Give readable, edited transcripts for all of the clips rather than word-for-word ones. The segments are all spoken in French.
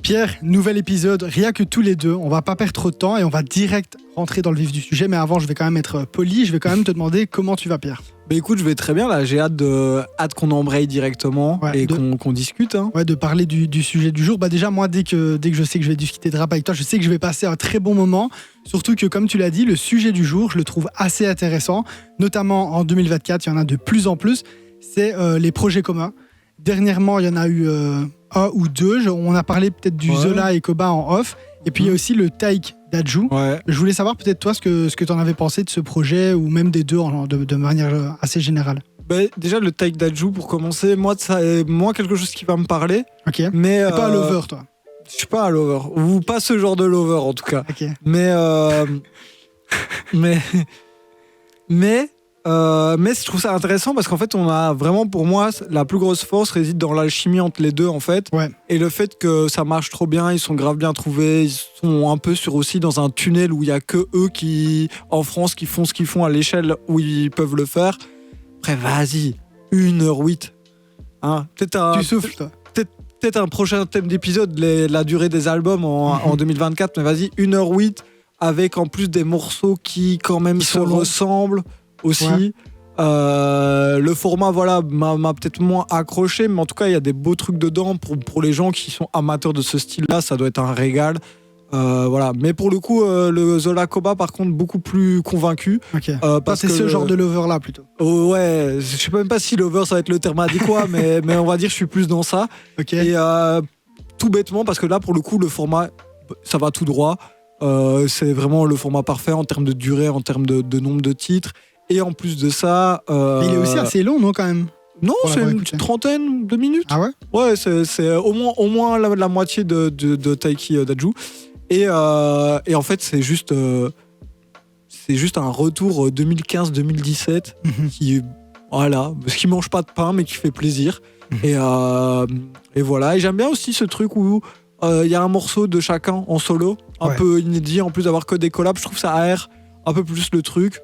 Pierre, nouvel épisode, rien que tous les deux, on va pas perdre trop de temps et on va direct rentrer dans le vif du sujet, mais avant je vais quand même être poli, je vais quand même te demander comment tu vas Pierre. Bah écoute, je vais très bien là, j'ai hâte qu'on embraye directement et qu'on discute. Hein. Ouais, de parler du sujet du jour. Bah déjà moi dès que je sais que je vais discuter de rap avec toi, je sais que je vais passer un très bon moment, surtout que comme tu l'as dit, le sujet du jour, je le trouve assez intéressant, notamment en 2024, il y en a de plus en plus, c'est les projets communs. Dernièrement, il y en a eu un ou deux. On a parlé peut-être du Zola et Koba en off. Et puis il y a aussi le Taïk d'Adju. Ouais. Je voulais savoir peut-être toi ce que tu en avais pensé de ce projet ou même des deux de manière assez générale. Déjà le Taïk d'Adju pour commencer, moi quelque chose qui va me parler. Ok. Mais t'es pas à lover toi. Je suis pas à lover. Ou pas ce genre de lover en tout cas. Ok. Mais je trouve ça intéressant parce qu'en fait, on a vraiment, pour moi, la plus grosse force réside dans l'alchimie entre les deux, en fait. Ouais. Et le fait que ça marche trop bien, ils sont grave bien trouvés, ils sont un peu aussi dans un tunnel où il y a que eux en France, qui font ce qu'ils font à l'échelle où ils peuvent le faire. Après, vas-y, 1h08. Hein, tu souffles, toi. Peut-être un prochain thème d'épisode, la durée des albums en 2024, mais vas-y, 1h08, avec en plus des morceaux qui, quand même, se ressemblent. Aussi, le format m'a peut-être moins accroché, mais en tout cas il y a des beaux trucs dedans pour les gens qui sont amateurs de ce style-là, ça doit être un régal. Mais pour le coup, le Zola Koba par contre beaucoup plus convaincu. Ok. Parce que c'est ce genre de lover là plutôt. Ouais, je sais même pas si lover ça va être le terme adéquat, mais on va dire je suis plus dans ça. Ok. Et tout bêtement parce que là pour le coup le format ça va tout droit. C'est vraiment le format parfait en termes de durée, en termes de nombre de titres. Et en plus de ça... il est aussi assez long, non, quand même? Non, c'est une petite trentaine de minutes. Ah ouais? Ouais, c'est au moins la moitié de Taiki d'Adju. Et en fait, c'est juste un retour 2015-2017 qui mange pas de pain, mais qui fait plaisir. Et voilà. Et j'aime bien aussi ce truc où il y a un morceau de chacun en solo, un peu inédit, en plus d'avoir que des collabs. Je trouve que ça aère un peu plus le truc.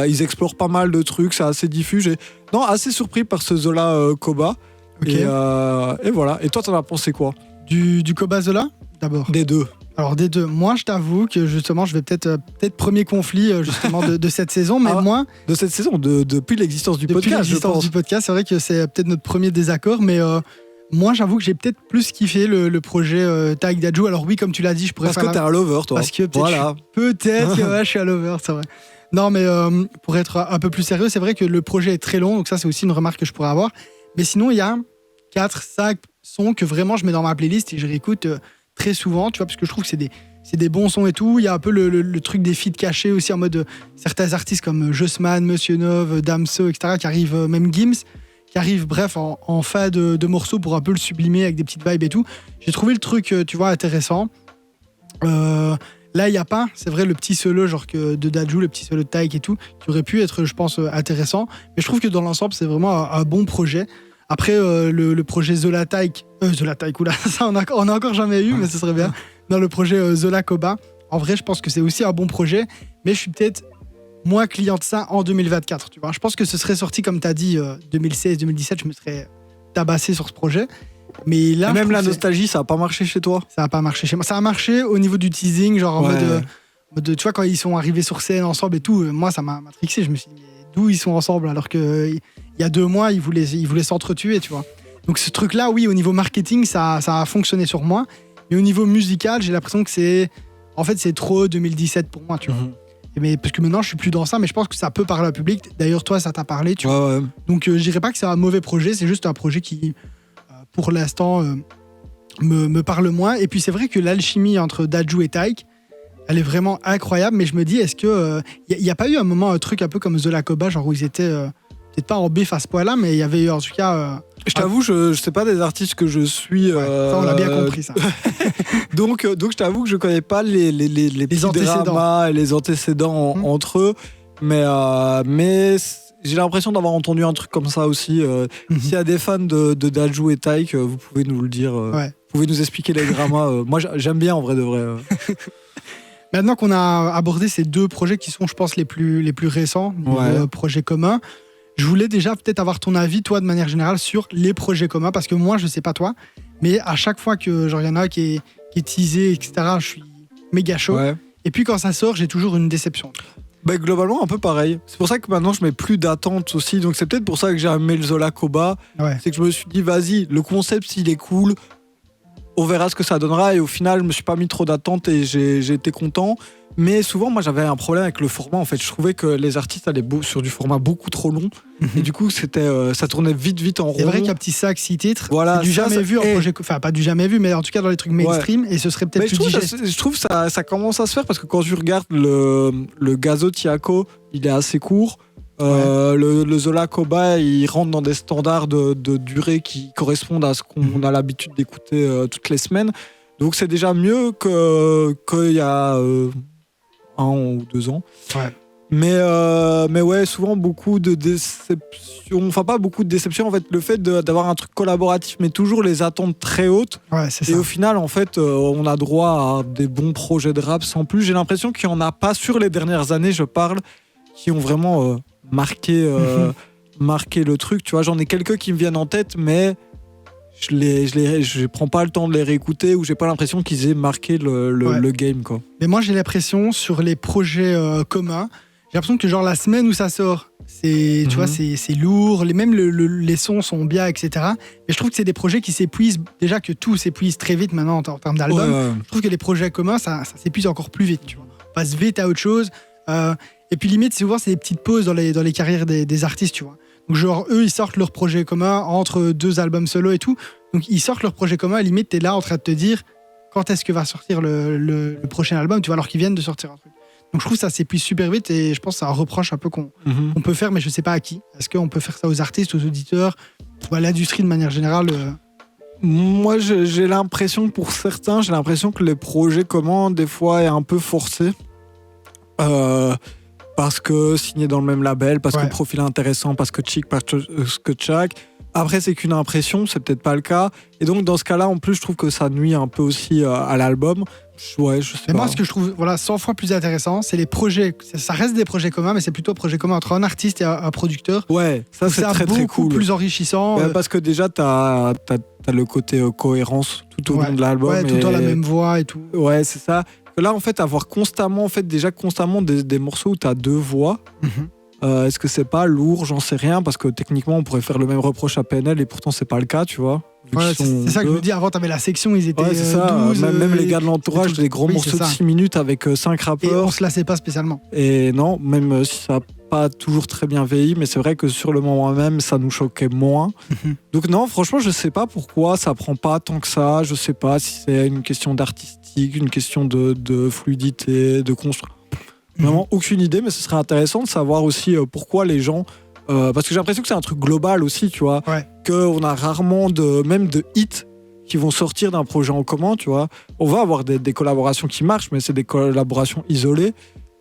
Ils explorent pas mal de trucs, c'est assez diffus. Assez surpris par ce Zola Koba. Okay. Et voilà. Et toi, t'en as pensé quoi? Du Koba Zola d'abord? Des deux. Alors des deux. Moi, je t'avoue que justement, je vais peut-être premier conflit justement de cette saison, mais moi de cette saison, depuis l'existence du podcast. Depuis l'existence du podcast, c'est vrai que c'est peut-être notre premier désaccord, mais moi, j'avoue que j'ai peut-être plus kiffé le projet Taïk d'Adju. Alors oui, comme tu l'as dit, je pourrais parce que t'es un lover, toi. Parce que peut-être que je suis un lover, c'est vrai. Non, mais pour être un peu plus sérieux, c'est vrai que le projet est très long, donc ça, c'est aussi une remarque que je pourrais avoir. Mais sinon, il y a 4-5 sons que vraiment je mets dans ma playlist et je réécoute très souvent, tu vois, parce que je trouve que c'est des bons sons et tout. Il y a un peu le truc des feats cachés aussi, en mode certains artistes comme Jossman, Monsieur Nov, Damso, etc., qui arrivent, même Gims, qui arrivent, bref, en fin de morceaux pour un peu le sublimer avec des petites vibes et tout. J'ai trouvé le truc, tu vois, intéressant. Là, il n'y a pas, c'est vrai, le petit solo genre de Dadju, le petit solo de Taïk et tout, qui aurait pu être, je pense, intéressant. Mais je trouve que dans l'ensemble, c'est vraiment un bon projet. Après, le projet Zola Taïk, oula, ça on a encore jamais eu, mais ce serait bien. Dans le projet Zola Koba, en vrai, je pense que c'est aussi un bon projet, mais je suis peut-être moins client de ça en 2024. Tu vois, je pense que ce serait sorti, comme tu as dit, 2016-2017, je me serais tabassé sur ce projet. Mais là, et même la nostalgie, ça n'a pas marché chez toi? Ça n'a pas marché chez moi. Ça a marché au niveau du teasing, genre en mode, tu vois, quand ils sont arrivés sur scène ensemble et tout, moi, ça m'a matrixé. Je me suis dit, mais d'où ils sont ensemble? Alors qu'il y a 2 mois, ils voulaient s'entretuer, tu vois. Donc ce truc-là, oui, au niveau marketing, ça a fonctionné sur moi. Mais au niveau musical, j'ai l'impression que c'est trop 2017 pour moi, tu vois. Mais parce que maintenant, je suis plus dans ça, mais je pense que ça peut parler au public. D'ailleurs, toi, ça t'a parlé, tu vois. Ouais. Donc, je dirais pas que c'est un mauvais projet, c'est juste un projet qui, pour l'instant, me parle moins. Et puis, c'est vrai que l'alchimie entre Dadju et Taïk, elle est vraiment incroyable. Mais je me dis, est-ce que y a pas eu un moment, un truc un peu comme Zola Koba, genre où ils étaient peut-être pas en bif à ce point-là, mais il y avait eu en tout cas. Je t'avoue, je sais pas des artistes que je suis. Ça, on l'a bien compris, ça. donc, je t'avoue que je connais pas les petits dramas et les antécédents entre eux. Mais j'ai l'impression d'avoir entendu un truc comme ça aussi. S'il y a des fans de Dadju et Taïk, vous pouvez nous le dire. Vous pouvez nous expliquer les dramas. Moi, j'aime bien en vrai de vrai. Maintenant qu'on a abordé ces 2 projets qui sont, je pense, les plus récents, les projets communs, je voulais déjà peut-être avoir ton avis, toi, de manière générale, sur les projets communs, parce que moi, je sais pas toi, mais à chaque fois que genre, y en a qui est teasé, etc., je suis méga chaud. Ouais. Et puis quand ça sort, j'ai toujours une déception. Bah, globalement, un peu pareil. C'est pour ça que maintenant, je mets plus d'attente aussi. Donc, c'est peut-être pour ça que j'ai aimé le Zola Koba. Ouais. C'est que je me suis dit, vas-y, le concept, s'il est cool, on verra ce que ça donnera. Et au final, je me suis pas mis trop d'attente et j'ai été content. Mais souvent, moi, j'avais un problème avec le format. En fait, je trouvais que les artistes allaient sur du format beaucoup trop long. Et du coup, ça tournait vite en rond. C'est vrai qu'un petit sac 6 titres, voilà, c'est du jamais vu en projet. Enfin, pas du jamais vu, mais en tout cas dans les trucs mainstream. Et ce serait peut-être plus digeste. Je trouve que ça commence à se faire parce que quand je regarde le Gazo Tiako, il est assez court. Le Zola Koba, il rentre dans des standards de durée qui correspondent à ce qu'on a l'habitude d'écouter toutes les semaines. Donc c'est déjà mieux qu'il y a 1 ou 2 ans. Ouais. Mais ouais, souvent beaucoup de déceptions. Enfin, pas beaucoup de déceptions. En fait, le fait d'avoir un truc collaboratif, mais toujours les attentes très hautes. Ouais, c'est ça. Et au final, en fait, on a droit à des bons projets de rap sans plus. J'ai l'impression qu'il n'y en a pas sur les dernières années, je parle, qui ont vraiment marqué le truc. Tu vois, j'en ai quelques qui me viennent en tête, mais je prends pas le temps de les réécouter ou j'ai pas l'impression qu'ils aient marqué le game, quoi. Mais moi, j'ai l'impression sur les projets communs, j'ai l'impression que genre la semaine où ça sort, tu vois, c'est lourd, même les sons sont bien, etc. Mais je trouve que c'est des projets qui s'épuisent, déjà que tout s'épuise très vite maintenant en termes d'album. Ouais. Je trouve que les projets communs, ça s'épuise encore plus vite, tu vois. On passe vite à autre chose. Et puis limite, souvent, c'est des petites pauses dans les carrières des artistes, tu vois. Donc genre, eux, ils sortent leur projet commun entre 2 albums solo et tout. Donc ils sortent leur projet commun et limite, t'es là en train de te dire quand est-ce que va sortir le prochain album, tu vois, alors qu'ils viennent de sortir un truc. Donc je trouve que ça s'épuise super vite et je pense que c'est un reproche un peu qu'on peut faire, mais je sais pas à qui. Est-ce qu'on peut faire ça aux artistes, aux auditeurs, ou à l'industrie de manière générale Moi, j'ai l'impression que pour certains, que les projets communs, des fois, est un peu forcé. Parce que signé dans le même label, parce que le profil est intéressant, parce que chic, parce que tchac. Après, c'est qu'une impression, c'est peut-être pas le cas. Et donc, dans ce cas-là, en plus, je trouve que ça nuit un peu aussi à l'album. Ouais, je sais pas. Moi, ce que je trouve 100 fois plus intéressant, c'est les projets. Ça reste des projets communs, mais c'est plutôt un projet commun entre un artiste et un producteur. Ouais, ça, c'est très, très cool. Beaucoup plus enrichissant. Parce que déjà, t'as le côté cohérence tout au long de l'album. Ouais, tout le temps la même voix et tout. Ouais, c'est ça. Là, en fait, avoir constamment des morceaux où t'as 2 voix. Est-ce que c'est pas lourd? J'en sais rien, parce que techniquement, on pourrait faire le même reproche à PNL et pourtant, c'est pas le cas, tu vois. Ouais, c'est ça que je me dis. Avant, t'avais la section, ils étaient 12. Même les gars de l'entourage, des gros morceaux de 6 minutes avec 5 rappeurs. Et on se lassait pas spécialement. Et non, même si ça n'a pas toujours très bien vieilli, mais c'est vrai que sur le moment même, ça nous choquait moins. Donc non, franchement, je sais pas pourquoi ça prend pas tant que ça. Je sais pas si c'est une question d'artistique, une question de fluidité, de construction. Vraiment aucune idée, mais ce serait intéressant de savoir aussi pourquoi les gens... parce que j'ai l'impression que c'est un truc global aussi, tu vois. Ouais. Qu'on a rarement même de hits qui vont sortir d'un projet en commun, tu vois. On va avoir des collaborations qui marchent, mais c'est des collaborations isolées.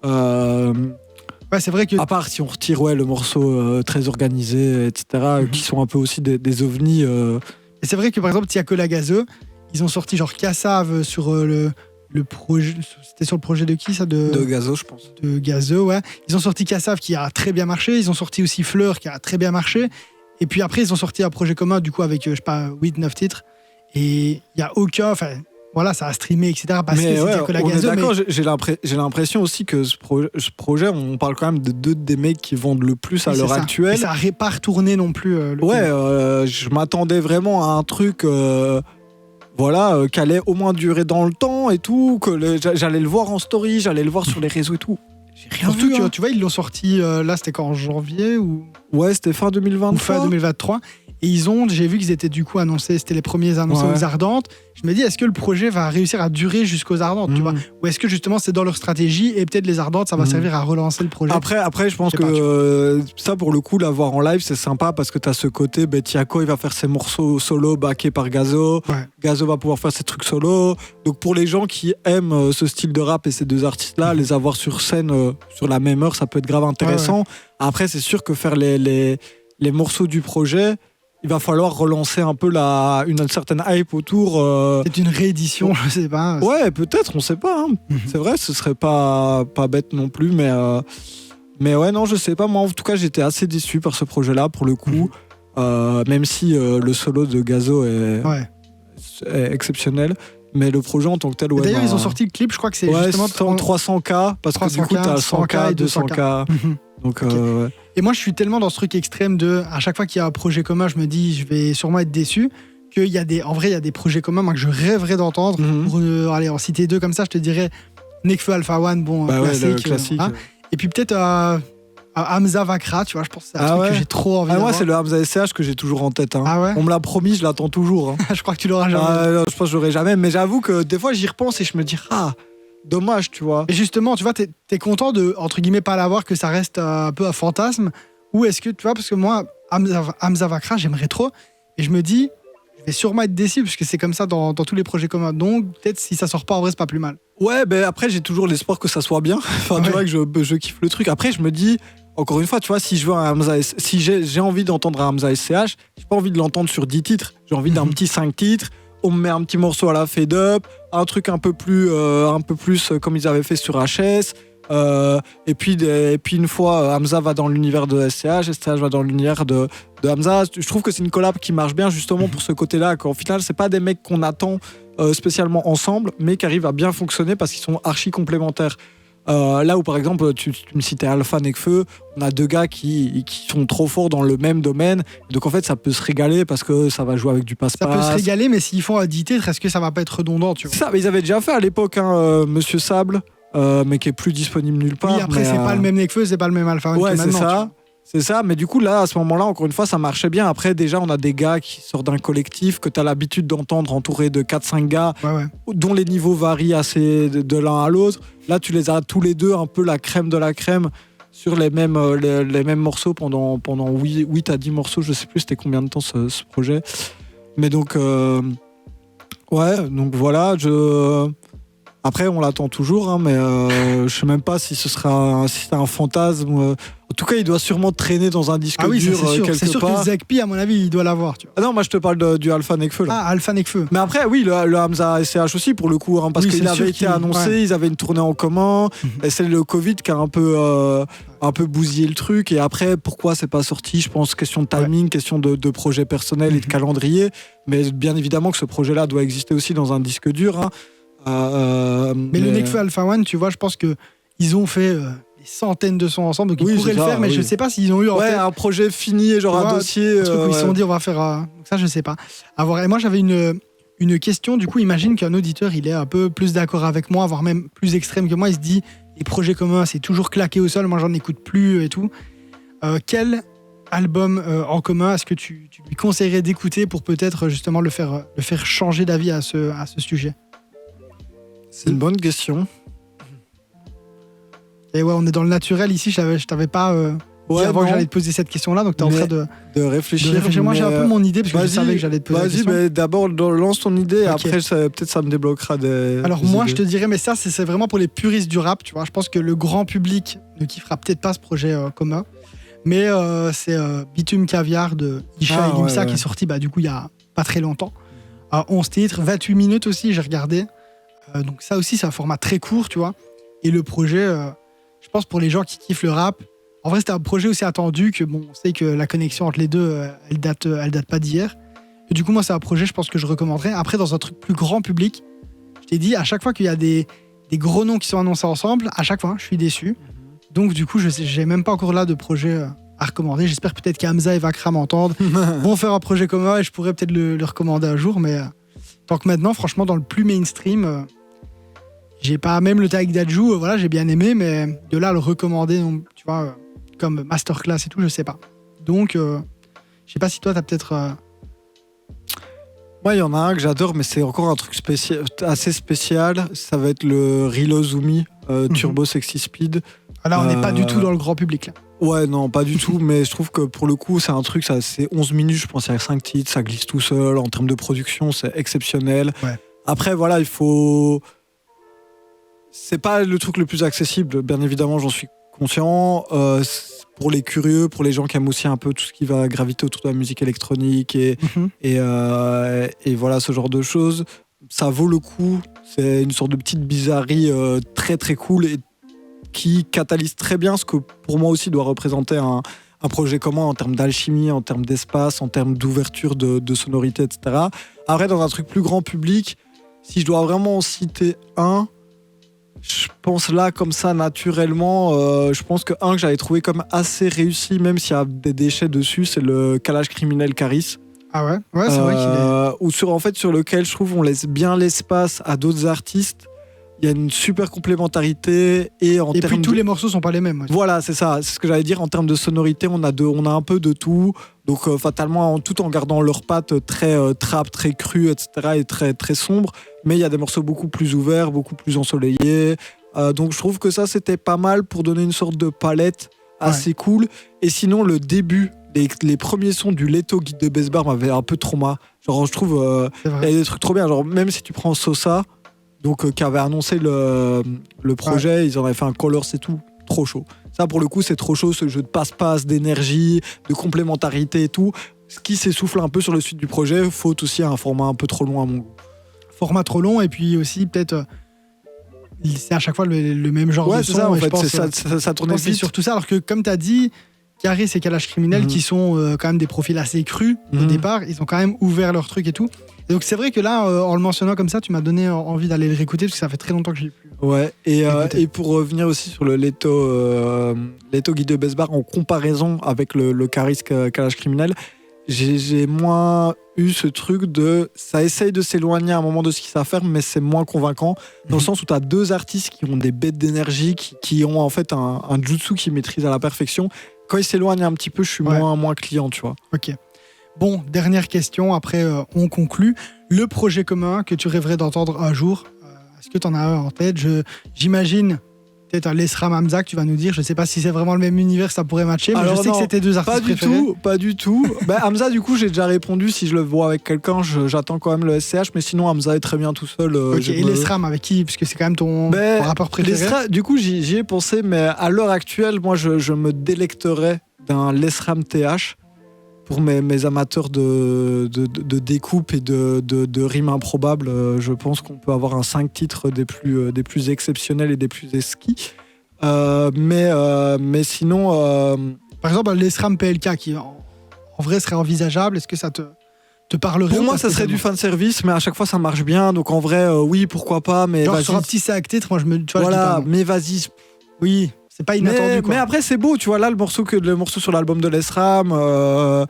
Ouais, c'est vrai que... À part si on retire le morceau très organisé, etc., qui sont un peu aussi des ovnis. Et c'est vrai que, par exemple, Tiako la Gazeux, ils ont sorti genre Kassav sur le projet, c'était sur le projet de qui ça de Gazo, je pense. De Gazo, ouais. Ils ont sorti Kassav qui a très bien marché. Ils ont sorti aussi Fleur qui a très bien marché. Et puis après, ils ont sorti un projet commun, du coup, avec, je sais pas, 8-9 titres. Et il y a aucun. Enfin, voilà, ça a streamé, etc. Parce que c'était que la Gazo. D'accord, mais... j'ai l'impression aussi que ce projet, on parle quand même de 2 des mecs qui vendent le plus à l'heure actuelle. Et ça n'a pas retourné non plus. Je m'attendais vraiment à un truc. Qui allait au moins durer dans le temps et tout, que j'allais le voir en story, j'allais le voir sur les réseaux et tout. J'ai rien Surtout vu. Que, tu vois, ils l'ont sorti, là, c'était quand, en janvier ou... Ouais, c'était fin 2023. Ou fin 2023. Et j'ai vu qu'ils étaient du coup annoncés, c'était les premiers annoncés aux Ardentes. Je me dis, est-ce que le projet va réussir à durer jusqu'aux Ardentes, tu vois? Ou est-ce que justement c'est dans leur stratégie et peut-être les Ardentes, ça va servir à relancer le projet? Après je pense que ça, pour le coup, l'avoir en live, c'est sympa parce que t'as ce côté, Tiako, il va faire ses morceaux solo backés par Gazo. Ouais. Gazo va pouvoir faire ses trucs solo. Donc pour les gens qui aiment ce style de rap et ces 2 artistes-là, les avoir sur scène sur la même heure, ça peut être grave intéressant. Après, c'est sûr que faire les morceaux du projet, il va falloir relancer un peu une certaine hype autour. C'est une réédition, je sais pas. Ouais, peut-être, on sait pas. Hein. C'est vrai, ce serait pas bête non plus, mais ouais, non, je sais pas. Moi, en tout cas, j'étais assez déçu par ce projet-là, pour le coup. Même si le solo de Gazo est exceptionnel. Mais le projet en tant que tel, ouais. D'ailleurs, ils ont sorti le clip, je crois que c'est justement 300K, parce que du coup, t'as 100K et 200K. Donc, okay. Et moi, je suis tellement dans ce truc extrême de, à chaque fois qu'il y a un projet commun, je me dis, je vais sûrement être déçu. En vrai, il y a des projets communs moi, que je rêverais d'entendre. Pour aller en citer 2 comme ça, je te dirais Nekfeu Alpha One, bon, classique. Ouais, le classique. Et puis peut-être Hamza Vakra, tu vois, je pense que c'est un truc que j'ai trop envie d'avoir. Moi, c'est le Hamza SCH que j'ai toujours en tête. Hein. Ah ouais. On me l'a promis, je l'attends toujours. Hein. Je crois que tu l'auras jamais. Non, je pense que je l'aurai jamais. Mais j'avoue que des fois, j'y repense et je me dis, dommage, tu vois. Et justement, tu vois, t'es content de, entre guillemets, pas l'avoir, que ça reste un peu un fantasme. Ou est-ce que, tu vois, parce que moi, Hamza Vakra, j'aimerais trop. Et je me dis, je vais sûrement être déçu, parce que c'est comme ça dans tous les projets communs. Donc, peut-être si ça sort pas, en vrai, c'est pas plus mal. Ouais, ben après, j'ai toujours l'espoir que ça soit bien. Enfin, tu vois, que je kiffe le truc. Après, je me dis, encore une fois, tu vois, si je veux si j'ai envie d'entendre un Hamza SCH, j'ai pas envie de l'entendre sur 10 titres. J'ai envie d'un petit 5 titres. On me met un petit morceau à la fade up, un truc un peu plus comme ils avaient fait sur HS. Et puis une fois, Hamza va dans l'univers de SCH, SCH va dans l'univers de Hamza. Je trouve que c'est une collab qui marche bien justement pour ce côté-là. Qu'en final, c'est pas des mecs qu'on attend spécialement ensemble, mais qui arrivent à bien fonctionner parce qu'ils sont archi complémentaires. Là où par exemple tu me citais Alpha Nekfeu, on a 2 gars qui sont trop forts dans le même domaine, donc en fait ça peut se régaler parce que ça va jouer avec du passe-passe. Ça peut se régaler, mais s'ils font 10 titres, est-ce que ça va pas être redondant, tu vois? C'est ça, mais ils avaient déjà fait à l'époque Monsieur Sable, mais qui est plus disponible nulle part. Oui, après c'est pas le même Nekfeu, c'est pas le même Alpha. Ouais, c'est ça. C'est ça, mais du coup là, à ce moment-là, encore une fois, ça marchait bien. Après, déjà, on a des gars qui sortent d'un collectif que tu as l'habitude d'entendre entouré de 4-5 gars, dont les niveaux varient assez de l'un à l'autre. Là, tu les as tous les deux, un peu la crème de la crème, sur les mêmes morceaux pendant 8 à 10 morceaux. Je sais plus c'était combien de temps ce projet. Mais donc, donc voilà, Après, on l'attend toujours, hein, mais je sais même pas si c'est un fantasme. En tout cas, il doit sûrement traîner dans un disque dur quelque part. C'est sûr que Zekpi, à mon avis, il doit l'avoir. Tu vois. Ah non, moi je te parle du Alpha Nekfeu. Ah, Alpha Nekfeu. Mais après, oui, le Hamza SCH aussi, pour le coup, hein, parce qu'il avait été annoncé, ils avaient une tournée en commun, et c'est le Covid qui a un peu bousillé le truc. Et après, pourquoi c'est pas sorti? Je pense question de timing, question de projet personnel et de calendrier. Mais bien évidemment que ce projet-là doit exister aussi dans un disque dur. Hein. Mais le Nekfeu Alpha One, tu vois, je pense qu'ils ont fait des centaines de sons ensemble, donc ils pourraient le faire, mais je sais pas s'ils ont eu un projet fini, genre un dossier. Un truc où ils se sont dit on va faire. Donc ça, je sais pas. À voir. Et moi, j'avais une question. Du coup, imagine qu'un auditeur, il est un peu plus d'accord avec moi, voire même plus extrême que moi. Il se dit les projets communs, c'est toujours claqué au sol. Moi, j'en écoute plus et tout. Quel album en commun est-ce que tu lui conseillerais d'écouter pour peut-être justement le faire changer d'avis à ce sujet? C'est une bonne question. Et ouais, on est dans le naturel ici. Je t'avais pas dit avant que j'allais te poser cette question-là, donc t'es en train de réfléchir. Moi, j'ai un peu mon idée parce que je savais que j'allais te poser la question. Vas-y, d'abord lance ton idée. Okay. Après, peut-être ça me débloquera des. Alors moi, je te dirais, mais ça, c'est vraiment pour les puristes du rap. Tu vois, je pense que le grand public ne kiffera peut-être pas ce projet commun, mais c'est Bitume Caviar de Isha et Limsa qui est sorti, du coup, il y a pas très longtemps. 11 titres, 28 minutes aussi, j'ai regardé. Donc ça aussi, c'est un format très court, tu vois. Et le projet, je pense pour les gens qui kiffent le rap, en vrai, c'était un projet aussi attendu que, bon, on sait que la connexion entre les deux, elle date pas d'hier. Et du coup, moi, c'est un projet, je pense que je recommanderais. Après, dans un truc plus grand public, je t'ai dit, à chaque fois qu'il y a des gros noms qui sont annoncés ensemble, à chaque fois, je suis déçu. Donc, du coup, j'ai même pas encore là de projet à recommander. J'espère peut-être qu'Hamza et Vakra m'entendent, vont faire un projet commun et je pourrais peut-être le recommander un jour, mais tant que maintenant, franchement, dans le plus mainstream, j'ai pas, même le tag d'Adju, voilà, j'ai bien aimé, mais de là à le recommander, tu vois, comme masterclass et tout, je sais pas. Donc, je sais pas si toi, t'as peut-être. Moi, il y en a un que j'adore, mais c'est encore un truc assez spécial. Ça va être le Rilo Zumi, Turbo Sexy Speed. Là, on n'est pas du tout dans le grand public, là. Ouais, non, pas du tout, mais je trouve que pour le coup, c'est un truc, c'est 11 minutes, je pense, il y a 5 titres, ça glisse tout seul. En termes de production, c'est exceptionnel. Ouais. Après, voilà, il faut. C'est pas le truc le plus accessible, bien évidemment, j'en suis conscient. pour les curieux, pour les gens qui aiment aussi un peu tout ce qui va graviter autour de la musique électronique et voilà ce genre de choses. Ça vaut le coup. C'est une sorte de petite bizarrerie très très cool et qui catalyse très bien ce que pour moi aussi doit représenter un projet commun en termes d'alchimie, en termes d'espace, en termes d'ouverture de sonorité, etc. Après, dans un truc plus grand public, si je dois vraiment en citer un, je pense là, comme ça, naturellement, je pense que j'avais trouvé comme assez réussi, même s'il y a des déchets dessus, c'est le Calage criminel Caris. Ah ouais, c'est vrai qu'il est... Ou sur lequel je trouve on laisse bien l'espace à d'autres artistes. Il y a une super complémentarité et puis tous les morceaux sont pas les mêmes. Ouais. Voilà, c'est ça, c'est ce que j'allais dire. En termes de sonorité, on a un peu de tout. Donc fatalement, tout en gardant leurs pattes très trap, très cru, etc. et très très sombre. Mais il y a des morceaux beaucoup plus ouverts, beaucoup plus ensoleillés. Donc je trouve que ça c'était pas mal pour donner une sorte de palette assez cool. Et sinon le début, les premiers sons du Leto Guide de Besbar m'avaient un peu trauma. Genre je trouve il y a des trucs trop bien. Genre même si tu prends Sosa, donc qui avait annoncé le projet, ils en avaient fait un Colors et tout, trop chaud. Ça pour le coup c'est trop chaud, ce jeu de passe-passe, d'énergie, de complémentarité et tout, ce qui s'essouffle un peu sur le suite du projet, faute aussi à un format un peu trop long à mon goût. Format trop long et puis aussi peut-être c'est à chaque fois le même genre de son. Ça, en fait, je pense, ça tournait vite. C'est surtout ça, alors que comme tu as dit, Caris et Calage criminel qui sont quand même des profils assez crus au départ, ils ont quand même ouvert leur truc et tout. Et donc c'est vrai que là, en le mentionnant comme ça, tu m'as donné envie d'aller le réécouter parce que ça fait très longtemps que je l'ai plus. Ouais, et pour revenir aussi sur le Leto Guide de Besbar en comparaison avec le Caris Calage criminel, j'ai moins eu ce truc de ça essaye de s'éloigner à un moment de ce qu'ils savent faire, mais c'est moins convaincant dans le sens où tu as deux artistes qui ont des bêtes d'énergie, qui ont en fait un jutsu qu'ils maîtrisent à la perfection. Quand ils s'éloignent un petit peu, je suis moins client, tu vois. Ok. Bon, dernière question, après on conclut. Le projet commun que tu rêverais d'entendre un jour, est-ce que tu en as un en tête? J'imagine peut-être un Lesram Hamza que tu vas nous dire. Je sais pas si c'est vraiment le même univers, ça pourrait matcher, mais alors je sais que c'était deux artistes préférés. Pas du tout. Hamza, du coup, j'ai déjà répondu. Si je le vois avec quelqu'un, j'attends quand même le SCH, mais sinon Hamza est très bien tout seul. Et Lesram avec qui? Parce que c'est quand même ton rappeur préféré. Du coup, j'y ai pensé, mais à l'heure actuelle, moi, je me délecterais d'un Lesram TH. Pour mes amateurs de découpe et de rimes improbables, je pense qu'on peut avoir un 5 titres des plus exceptionnels et des plus esquis. Mais sinon... Par exemple, l'Esram PLK, qui en vrai serait envisageable, est-ce que ça te parlerait? Pour moi, ça serait du fan service, mais à chaque fois, ça marche bien. Donc en vrai, oui, pourquoi pas. Mais genre sur un petit sac titre, moi, tu vois, voilà, je dis pas non. Mais vas-y. Oui. C'est pas inattendu, mais après c'est beau, tu vois, là le morceau sur l'album de Lesram,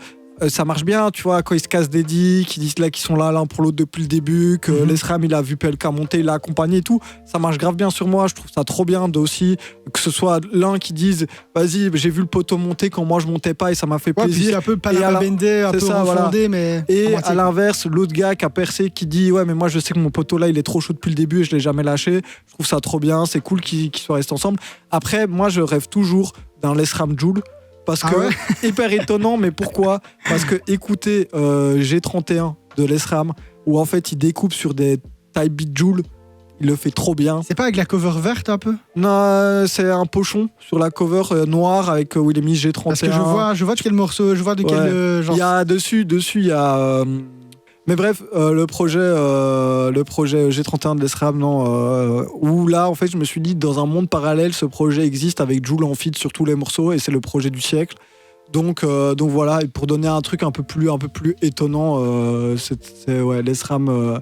ça marche bien, tu vois, quand ils se cassent des dits, qu'ils disent là qu'ils sont là l'un pour l'autre depuis le début, que Lesram il a vu PLK monter, il l'a accompagné et tout, ça marche grave bien sur moi, je trouve ça trop bien aussi que ce soit l'un qui dise vas-y j'ai vu le poteau monter quand moi je montais pas et ça m'a fait plaisir. C'est un peu palabendé, un peu refondé, mais... Et à l'inverse, l'autre gars qui a percé qui dit ouais mais moi je sais que mon poteau là il est trop chaud depuis le début et je l'ai jamais lâché, je trouve ça trop bien, c'est cool qu'ils soient restés ensemble. Après moi je rêve toujours d'un Lesram Joule. Parce que, hyper étonnant, mais pourquoi? Parce que écoutez G31 de Lesram, où en fait il découpe sur des type beat Joule, il le fait trop bien. C'est pas avec la cover verte un peu? Non, c'est un pochon sur la cover noire avec où il est mis G31. Parce que je vois de quel morceau, je vois de quel genre. Il y a dessus il y a. Mais bref, le projet G31 de Lesram, où là, en fait, je me suis dit, dans un monde parallèle, ce projet existe avec Joule en feat sur tous les morceaux, et c'est le projet du siècle. Donc voilà, et pour donner un truc un peu plus étonnant, c'est Lesram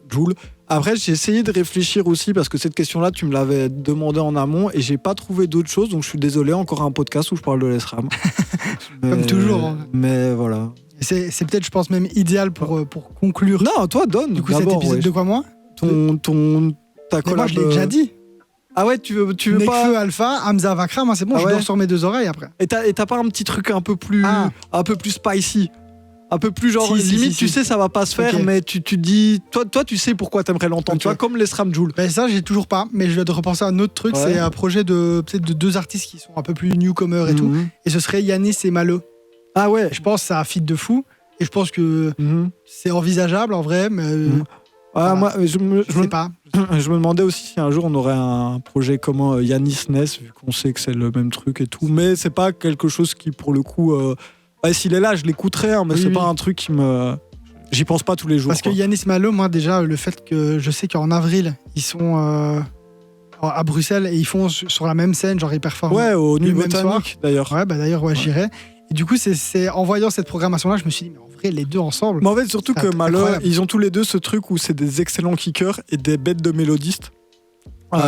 Joule. Après, j'ai essayé de réfléchir aussi, parce que cette question-là, tu me l'avais demandé en amont, et j'ai pas trouvé d'autres choses, donc je suis désolé, encore un podcast où je parle de Lesram. Comme toujours. Hein. Mais voilà. C'est peut-être, je pense, même idéal pour conclure. Non, toi, donne. Du coup, cet épisode de quoi, moi? Ta collab. Moi, je l'ai déjà dit. Ah ouais, tu veux Nekfeu, pas... Alpha, Hamza Vakra, moi c'est bon, je dors sur mes deux oreilles après. Et t'as pas un petit truc un peu plus spicy, un peu plus genre limite, tu sais ça va pas se faire, mais tu dis, toi tu sais pourquoi t'aimerais l'entendre, tu vois, comme Lesram Joule. Ben ça j'ai toujours pas, mais je vais te repenser à un autre truc, c'est un projet peut-être de deux artistes qui sont un peu plus newcomer et tout, et ce serait Yanis et Malo. Ah ouais. Je pense que ça a fit de fou, et je pense que c'est envisageable en vrai, mais Ah, moi, je sais pas. me demandais aussi si un jour on aurait un projet comme Yanis Ness, vu qu'on sait que c'est le même truc et tout. Mais c'est pas quelque chose qui, pour le coup. S'il est là, je l'écouterai, hein, mais c'est pas un truc qui me. J'y pense pas tous les jours. Parce que Yanis Malo, moi, déjà, le fait que je sais qu'en avril, ils sont à Bruxelles et ils font sur la même scène, genre ils performent. Ouais, au Nuit le même Botanique, soir. d'ailleurs. Ouais, d'ailleurs, j'irai. Et du coup, c'est en voyant cette programmation-là, je me suis dit, mais en vrai, les deux ensemble. Mais en fait, surtout que Malo, incroyable. ils ont tous les deux ce truc où c'est des excellents kickers et des bêtes de mélodistes.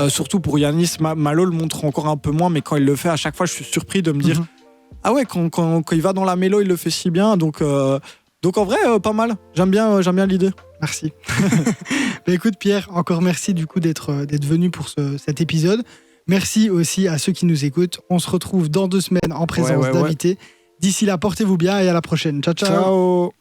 Surtout pour Yanis, Malo le montre encore un peu moins, mais quand il le fait, à chaque fois, je suis surpris de me dire ah ouais, quand il va dans la mélo, il le fait si bien. Donc en vrai, pas mal. J'aime bien l'idée. Merci. Mais écoute, Pierre, encore merci du coup d'être venu pour cet épisode. Merci aussi à ceux qui nous écoutent. On se retrouve dans 2 semaines en présence d'invités. D'ici là, portez-vous bien et à la prochaine. Ciao, ciao. Ciao.